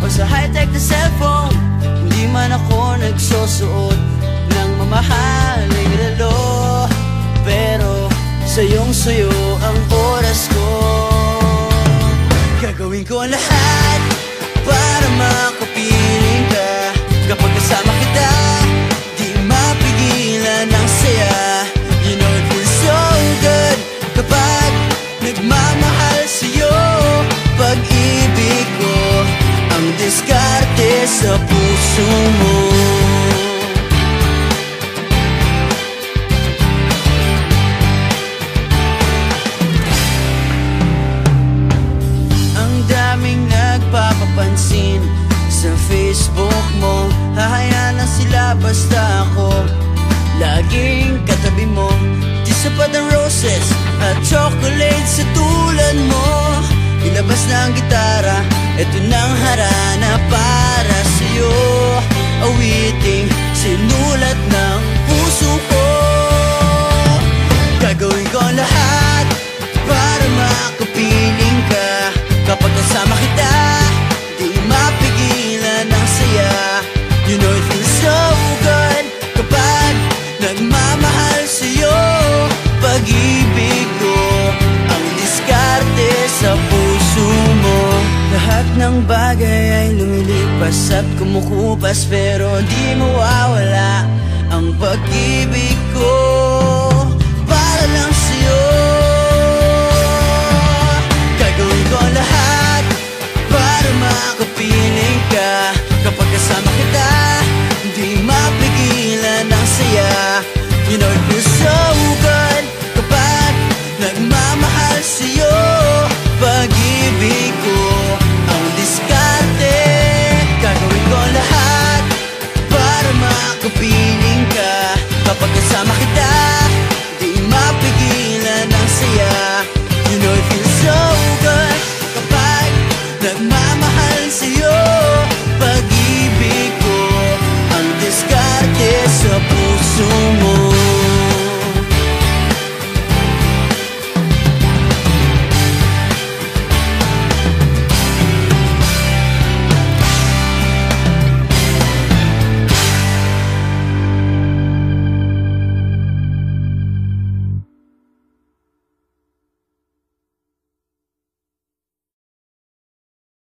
o sa high-tech na cellphone. Hindi man ako nagsusuot ng mamahaling relo, pero sayong-sayo ang oras ko. Gagawin ko ang lahat para makapiling ka. Kapag kasama kita, di mapigilan ang saya. You know it feels so good kapag nagmamahal sa'yo. Pag-ibig ko ang diskarte sa puso mo. Ang daming nagpapapansin sa Facebook mo, hahayaan lang sila basta ako laging katabi mo. Di sapat ang roses at chocolate sa tulad mo. Ilabas na ang gitara, eto nang harana para sa'yo. Awiting sinulat ng puso ko. Gagawin ko ang lahat para makapiling ka. Kapag kasama kita, di mapigilan ang saya. You know it feels so good kapag nagmamahal sa'yo. Pag-ibig ko ang diskarte sa puso mo. Lahat ng bagay ay lumilipas at kumukupas, pero di mawawala ang pag-ibig ko para lang sa'yo. Gagawin ko ang lahat para makapiling ka. Kapag kasama kita, di mapigilan ang saya.